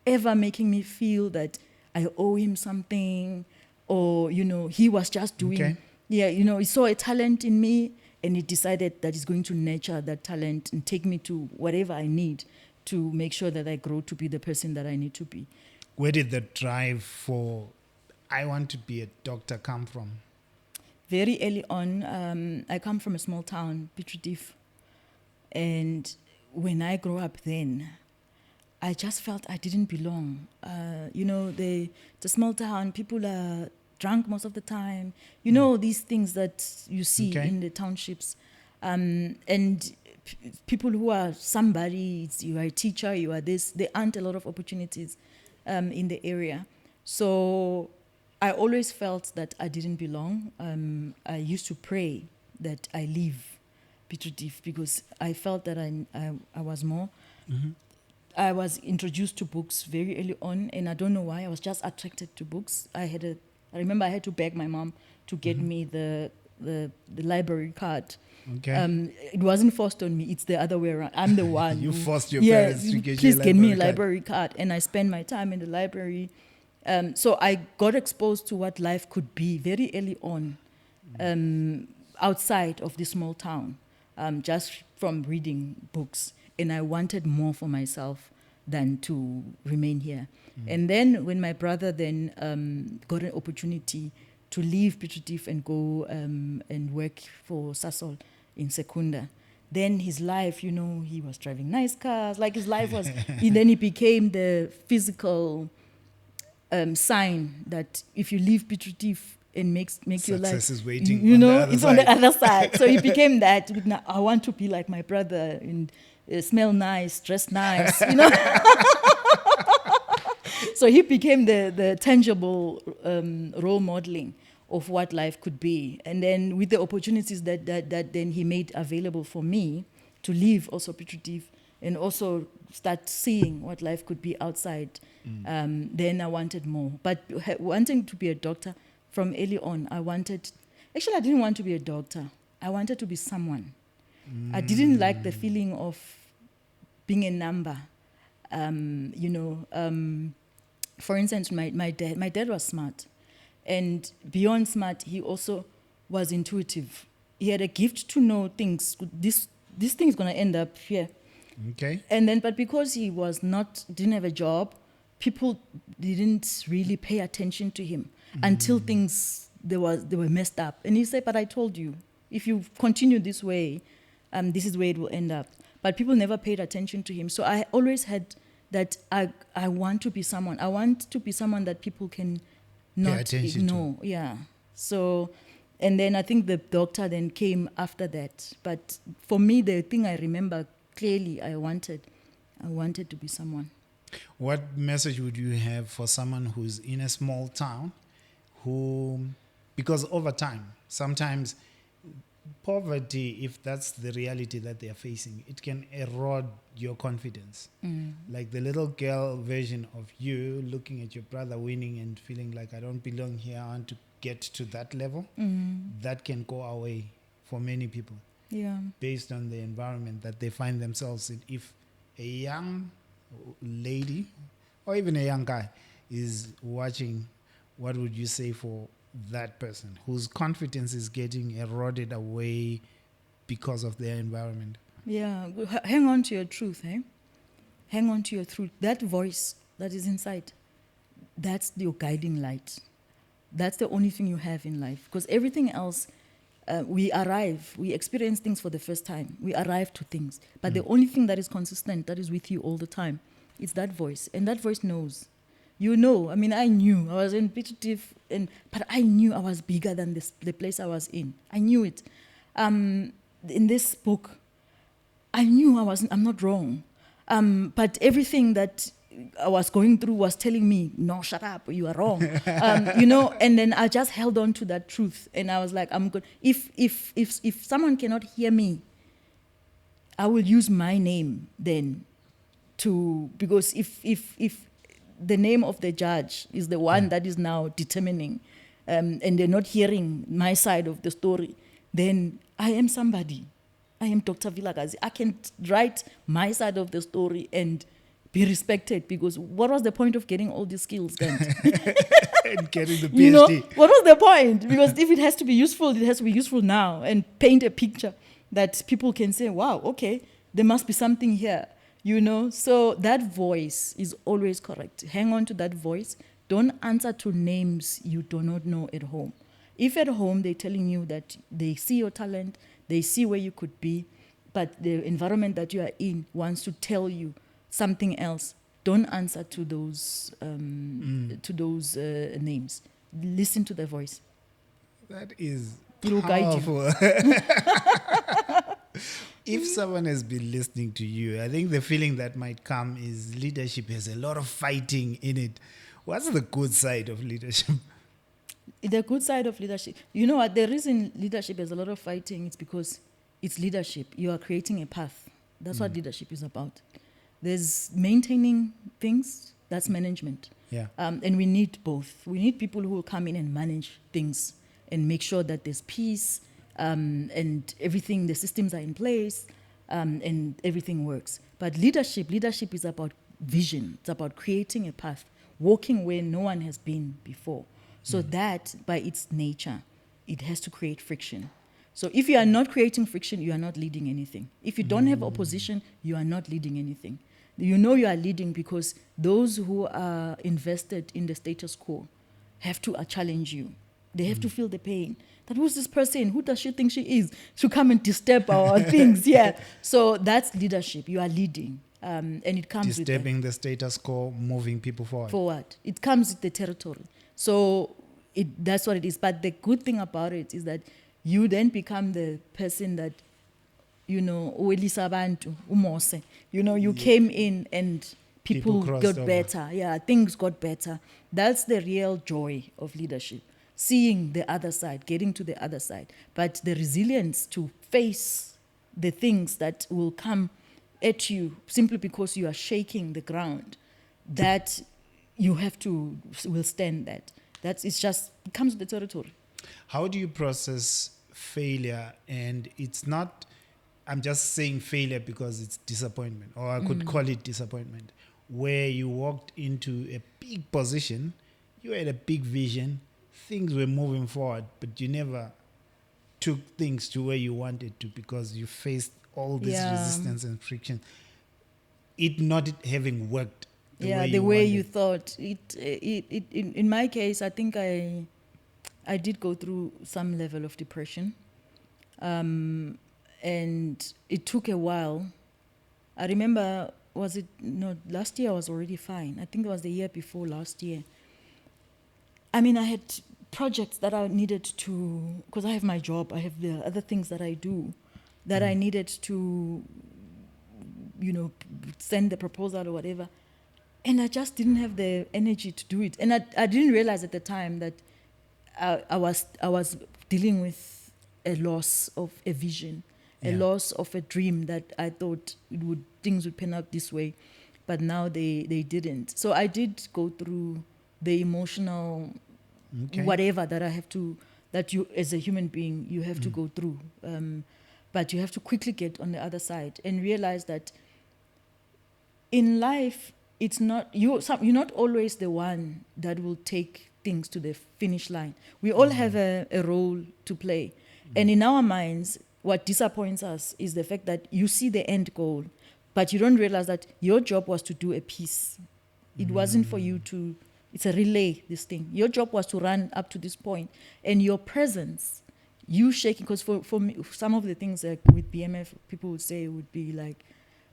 [SPEAKER 1] ever making me feel that I owe him something, or, he was just doing, he saw a talent in me and he decided that he's going to nurture that talent and take me to whatever I need to make sure that I grow to be the person that I need to be.
[SPEAKER 2] Where did the drive for, I want to be a doctor, come from?
[SPEAKER 1] Very early on, I come from a small town, Piet Retief. And when I grew up then, I just felt I didn't belong. It's a small town, people are drunk most of the time. These things that you see in the townships. And people who are somebody, you are a teacher, you are this, there aren't a lot of opportunities in the area. So I always felt that I didn't belong. I used to pray that I leave Piet Retief because I felt that I was more. Mm-hmm. I was introduced to books very early on, and I don't know why. I was just attracted to books. I remember I had to beg my mom to get me the library card. Okay. It wasn't forced on me. It's the other way around. I'm the one.
[SPEAKER 2] You forced your parents to get you a library card.
[SPEAKER 1] Please get me a library card. And I spent my time in the library. So I got exposed to what life could be very early on, outside of the small town, just from reading books. And I wanted more for myself than to remain here. And then when my brother then got an opportunity to leave Piet Retief and go and work for Sasol in Secunda, then his life, he was driving nice cars. Like his life was, then he became the physical sign that if you leave Piet Retief and make your life,
[SPEAKER 2] success is waiting.
[SPEAKER 1] On the other side. So he became that. I want to be like my brother and smell nice, dress nice, So he became the tangible role modeling of what life could be. And then with the opportunities that then he made available for me to leave also Piet Retief and also start seeing what life could be outside, then I wanted more. But wanting to be a doctor from early on, I didn't want to be a doctor. I wanted to be someone. I didn't like the feeling of being a number. For instance, my dad was smart. And beyond smart, he also was intuitive. He had a gift to know things. This thing is going to end up here.
[SPEAKER 2] Okay.
[SPEAKER 1] And then, but because he didn't have a job, people didn't really pay attention to him until things, they were messed up. And he said, but I told you, if you continue this way, this is where it will end up. But people never paid attention to him. So I always had that I want to be someone. I want to be someone that people can not ignore. Yeah. So, and then I think the doctor then came after that. But for me, the thing I remember clearly, I wanted to be someone.
[SPEAKER 2] What message would you have for someone who's in a small town because over time, sometimes poverty, if that's the reality that they are facing, it can erode your confidence. Like the little girl version of you looking at your brother winning and feeling like, I don't belong here, I want to get to that level. That can go away for many people.
[SPEAKER 1] Yeah.
[SPEAKER 2] Based on the environment that they find themselves in. If a young lady or even a young guy is watching, what would you say for that person whose confidence is getting eroded away because of their environment?
[SPEAKER 1] Yeah, hang on to your truth, eh? Hang on to your truth. That voice that is inside, that's your guiding light. That's the only thing you have in life. Because everything else, we experience things for the first time. We arrive to things. But the only thing that is consistent, that is with you all the time, it's that voice. And that voice knows. I knew I was in Piet Retief, but I knew I was bigger than the place I was in. I knew it. in this book, I knew I'm not wrong. But everything that I was going through was telling me, no, shut up, you are wrong. And then I just held on to that truth. And I was like, I'm good. If someone cannot hear me, I will use my name then because if the name of the judge is the one that is now determining, and they're not hearing my side of the story, then I am somebody. I am Dr. Vilakazi. I can write my side of the story and be respected, because what was the point of getting all these skills then?
[SPEAKER 2] And getting the PhD.
[SPEAKER 1] What was the point? Because if it has to be useful, it has to be useful now and paint a picture that people can say, wow, okay, there must be something here. So that voice is always correct. Hang on to that voice. Don't answer to names you do not know at home. If at home they're telling you that they see your talent, they see where you could be, but the environment that you are in wants to tell you something else, don't answer to those names. Listen to the voice.
[SPEAKER 2] That is
[SPEAKER 1] It will guide you.
[SPEAKER 2] powerful. If someone has been listening to you, I think the feeling that might come is leadership has a lot of fighting in it. What's the good side of leadership?
[SPEAKER 1] The good side of leadership. You know what? The reason leadership has a lot of fighting is because it's leadership. You are creating a path. That's what leadership is about. There's maintaining things. That's management.
[SPEAKER 2] Yeah.
[SPEAKER 1] And we need both. We need people who will come in and manage things and make sure that there's peace, and everything, the systems are in place, and everything works. But leadership is about vision. It's about creating a path, walking where no one has been before. So that, by its nature, it has to create friction. So if you are not creating friction, you are not leading anything. If you don't have opposition, you are not leading anything. You are leading because those who are invested in the status quo have to challenge you. They have to feel the pain. That who's this person? Who does she think she is? To come and disturb our things. Yeah. So that's leadership. You are leading. And it comes
[SPEAKER 2] Disturbing the status quo, moving people forward.
[SPEAKER 1] Forward. It comes with the territory. So that's what it is. But the good thing about it is that you then become the person that, uwelisa abantu, umose. You came in and people
[SPEAKER 2] crossed
[SPEAKER 1] got
[SPEAKER 2] over.
[SPEAKER 1] better. Yeah, things got better. That's the real joy of leadership. Seeing the other side, getting to the other side. But the resilience to face the things that will come at you simply because you are shaking the ground, that you have to withstand that. It comes with the territory.
[SPEAKER 2] How do you process failure? And it's not, I'm just saying failure because it's disappointment, or I could call it disappointment, where you walked into a big position, you had a big vision, things were moving forward, but you never took things to where you wanted to because you faced all this resistance and friction. It not having worked the way you
[SPEAKER 1] thought. In my case, I think I did go through some level of depression. And it took a while. I remember, last year I was already fine. I think it was the year before last year. I mean, I had projects that I needed to, because I have my job, I have the other things that I do, that I needed to, send the proposal or whatever. And I just didn't have the energy to do it. And I didn't realize at the time that I was dealing with a loss of a vision, a loss of a dream that I thought things would pan out this way, but now they didn't. So I did go through the emotional whatever that I have to, that you as a human being, you have to go through. But you have to quickly get on the other side and realize that in life, it's not you're not always the one that will take things to the finish line. We all have a role to play. And in our minds, what disappoints us is the fact that you see the end goal, but you don't realize that your job was to do a piece. It wasn't for you to, it's a relay, this thing. Your job was to run up to this point. And your presence, you shaking, because for me, some of the things like with BMF, people would say would be like,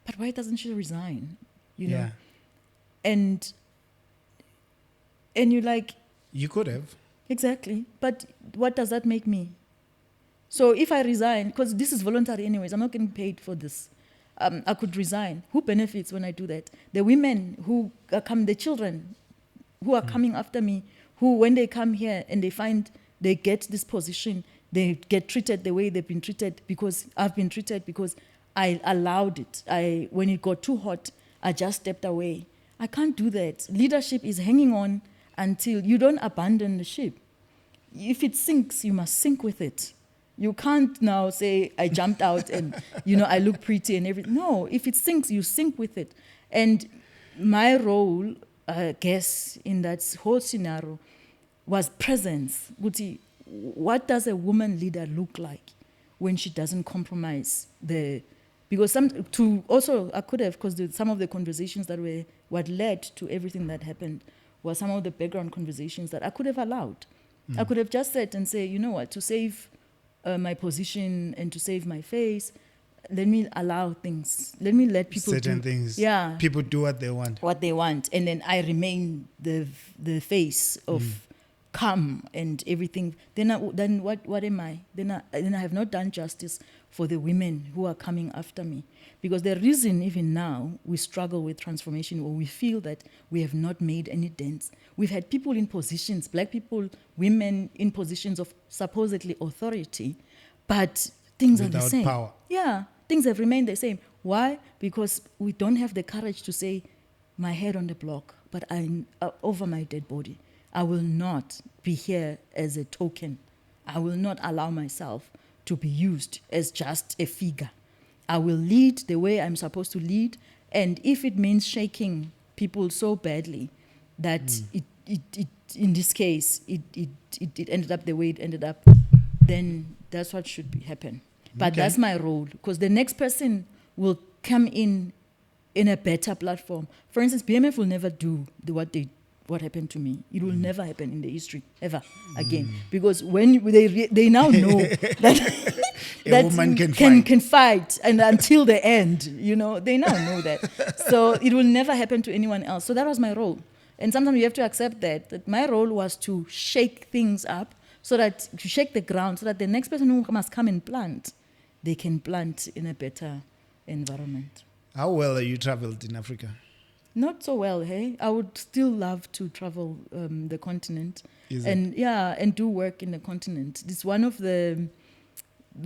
[SPEAKER 1] but why doesn't she resign?
[SPEAKER 2] Yeah.
[SPEAKER 1] And you're like,
[SPEAKER 2] you could have.
[SPEAKER 1] exactly. But what does that make me? So if I resign, because this is voluntary anyways, I'm not getting paid for this. I could resign. Who benefits when I do that? The women who come, the children who are coming after me, who when they come here and they find they get this position, they get treated the way they've been treated because I've been treated because I allowed it. When it got too hot, I just stepped away. I can't do that. Leadership is hanging on until you don't abandon the ship. If it sinks, you must sink with it. You can't now say, I jumped out and, I look pretty and everything. No, if it sinks, you sink with it. And my role, I guess, in that whole scenario was presence. Guti, what does a woman leader look like when she doesn't compromise because I could have, because some of the conversations that were what led to everything that happened were some of the background conversations that I could have allowed. I could have just said and say, you know what, to save my position and to save my face, let me allow things. Let me let people
[SPEAKER 2] certain
[SPEAKER 1] do
[SPEAKER 2] things.
[SPEAKER 1] Yeah.
[SPEAKER 2] People do what they want.
[SPEAKER 1] What they want. And then I remain the face of calm and everything. Then what am I? Then I have not done justice for the women who are coming after me. Because the reason even now we struggle with transformation or we feel that we have not made any dents. We've had people in positions, black people, women in positions of supposedly authority, but things are the
[SPEAKER 2] Without
[SPEAKER 1] same.
[SPEAKER 2] power.
[SPEAKER 1] Yeah, things have remained the same. Why? Because we don't have the courage to say, my head on the block, but I'm over my dead body. I will not be here as a token. I will not allow myself to be used as just a figure. I will lead the way I'm supposed to lead, and if it means shaking people so badly that it in this case it ended up the way it ended up, then that's what should happen. But that's my role, because the next person will come in a better platform. For instance, BMF will never do what happened to me. It will never happen in the history ever again, because when they now know that
[SPEAKER 2] A woman can
[SPEAKER 1] fight and until the end, they now know that. So it will never happen to anyone else. So that was my role, and sometimes you have to accept that my role was to shake things up, to shake the ground, so that the next person who must come and plant, they can plant in a better environment.
[SPEAKER 2] How well have you traveled in Africa?
[SPEAKER 1] Not so well, hey? I would still love to travel the continent and do work in the continent. It's one of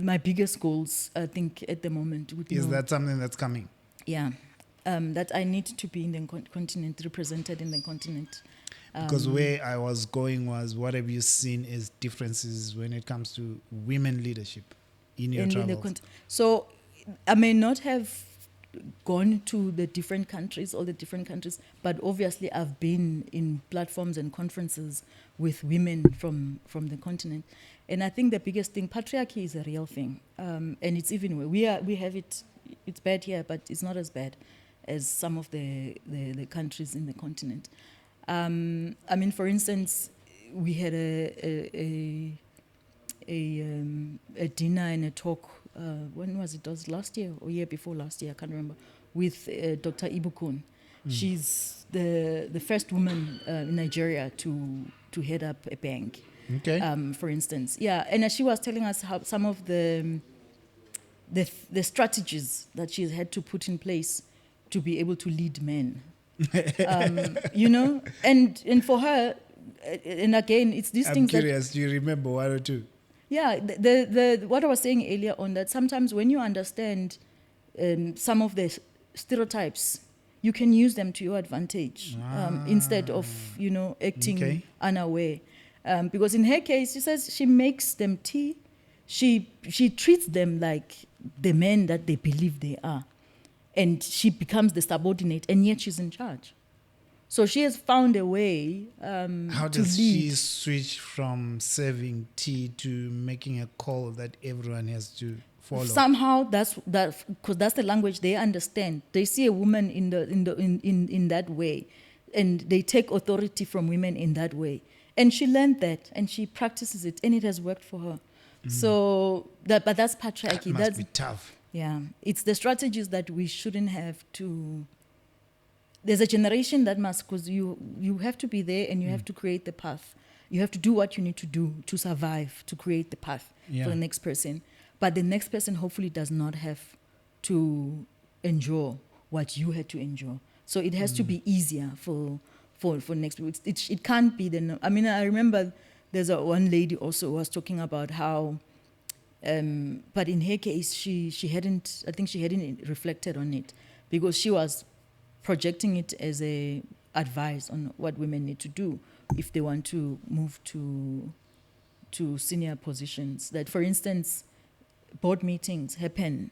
[SPEAKER 1] my biggest goals, I think, at the moment.
[SPEAKER 2] Is that something that's coming?
[SPEAKER 1] Yeah, that I need to be in the continent, represented in the continent.
[SPEAKER 2] Because where I was going was, what have you seen as differences when it comes to women leadership in your travels?
[SPEAKER 1] So I may not have gone to all the different countries, but obviously I've been in platforms and conferences with women from the continent. And I think the biggest thing, patriarchy is a real thing. And it's even, we have it, it's bad here, but it's not as bad as some of the countries in the continent. For instance, we had a dinner and a talk, when was it? It was last year or year before last year, I can't remember, with Dr. Ibukun. She's the first woman in Nigeria to head up a bank, for instance. Yeah, and she was telling us how some of the strategies that she's had to put in place to be able to lead men. And for her, and again, it's these things. I'm
[SPEAKER 2] curious, do you remember one or two?
[SPEAKER 1] Yeah, the what I was saying earlier on, that sometimes when you understand some of the stereotypes, you can use them to your advantage instead of acting unaware. Because in her case, she says she makes them tea. She treats them like the men that they believe they are, and she becomes the subordinate, and yet she's in charge. So she has found a way
[SPEAKER 2] How does she switch from serving tea to making a call that everyone has to follow?
[SPEAKER 1] Somehow because that's the language they understand. They see a woman in that way, and they take authority from women in that way. And she learned that, and she practices it, and it has worked for her. So but that's patriarchy.
[SPEAKER 2] That must be tough.
[SPEAKER 1] Yeah, it's the strategies that we shouldn't have to. There's a generation that must, because you have to be there and you have to create the path. You have to do what you need to do to survive, to create the path for the next person. But the next person hopefully does not have to endure what you had to endure. So it has to be easier for next people. It can't be the. I mean, I remember there's one lady also who was talking about how, but in her case, she hadn't. I think she hadn't reflected on it because she was projecting it as a advice on what women need to do if they want to move to senior positions. That, for instance, board meetings happen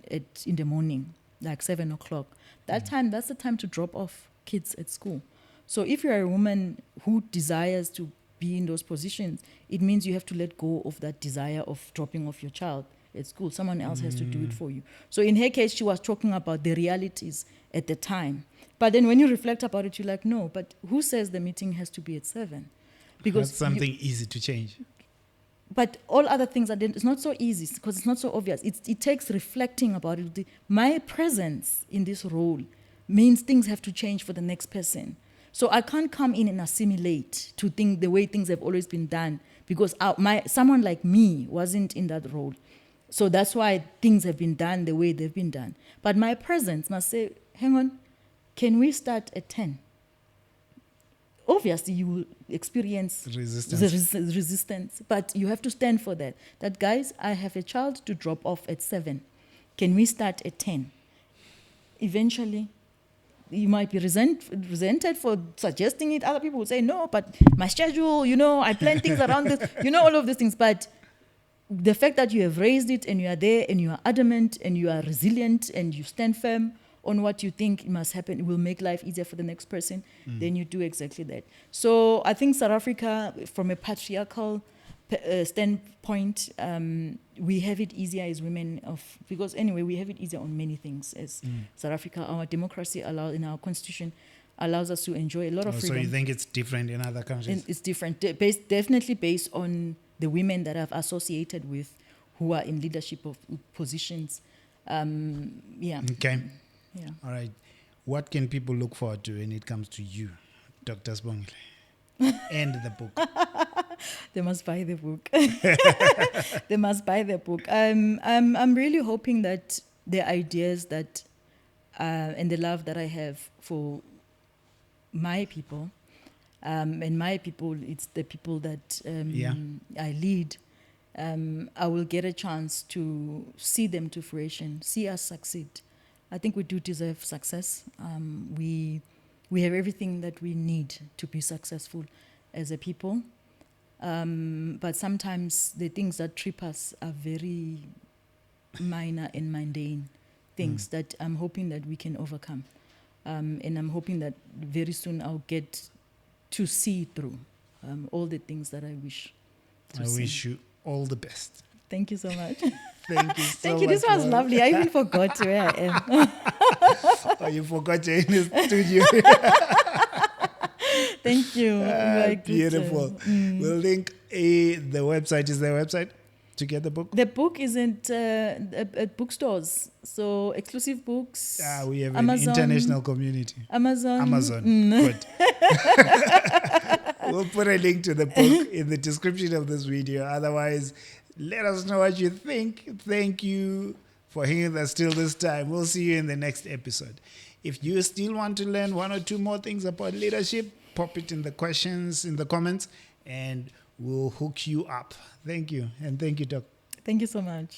[SPEAKER 1] in the morning, like 7 o'clock. That's the time to drop off kids at school. So if you're a woman who desires to be in those positions, it means you have to let go of that desire of dropping off your child at school. Someone else has to do it for you. So in her case, she was talking about the realities at the time. But then when you reflect about it, you're like, no, but who says the meeting has to be at 7? Because
[SPEAKER 2] that's something easy to change.
[SPEAKER 1] But all other things, it's not so easy because it's not so obvious. It takes reflecting about it. My presence in this role means things have to change for the next person. So I can't come in and assimilate to think the way things have always been done because someone like me wasn't in that role. So that's why things have been done the way they've been done. But my presence must say, hang on, can we start at 10? Obviously, you will experience resistance, but you have to stand for that. That, guys, I have a child to drop off at 7. Can we start at 10? Eventually, you might be resented for suggesting it. Other people will say, no, but my schedule, I plan things around this, all of these things. But the fact that you have raised it and you are there and you are adamant and you are resilient and you stand firm on what you think must happen, it will make life easier for the next person, then you do exactly that. So I think South Africa, from a patriarchal standpoint, we have it easier as women because anyway, we have it easier on many things as South Africa. Our democracy in our constitution allows us to enjoy a lot of freedom.
[SPEAKER 2] So you think it's different in other countries?
[SPEAKER 1] It's different, definitely based on the women that I've associated with who are in leadership of positions.
[SPEAKER 2] Okay.
[SPEAKER 1] Yeah.
[SPEAKER 2] All right. What can people look forward to when it comes to you, Dr. Sibongile, and the book?
[SPEAKER 1] They must buy the book. They must buy the book. I'm really hoping that the ideas that and the love that I have for my people, and my people, it's the people that I lead. I will get a chance to see them to fruition, see us succeed. I think we do deserve success. We have everything that we need to be successful as a people. But sometimes the things that trip us are very minor and mundane things that I'm hoping that we can overcome. And I'm hoping that very soon I'll get to see through all the things that I wish to see.
[SPEAKER 2] I wish you all the best.
[SPEAKER 1] Thank you so much.
[SPEAKER 2] Thank you so
[SPEAKER 1] Thank you.
[SPEAKER 2] much.
[SPEAKER 1] This was lovely. I even forgot where I am.
[SPEAKER 2] Oh, you forgot you're in the studio.
[SPEAKER 1] Thank you.
[SPEAKER 2] Beautiful. We'll link the website. Is there a website to get the book?
[SPEAKER 1] The book isn't at bookstores. So exclusive books.
[SPEAKER 2] We have
[SPEAKER 1] Amazon,
[SPEAKER 2] an international community.
[SPEAKER 1] Amazon.
[SPEAKER 2] Good. We'll put a link to the book in the description of this video. Otherwise, let us know what you think. Thank you for hanging with us till this time. We'll see you in the next episode. If you still want to learn one or two more things about leadership, pop it in the comments, and we'll hook you up. Thank you. And thank you, Doc.
[SPEAKER 1] Thank you so much.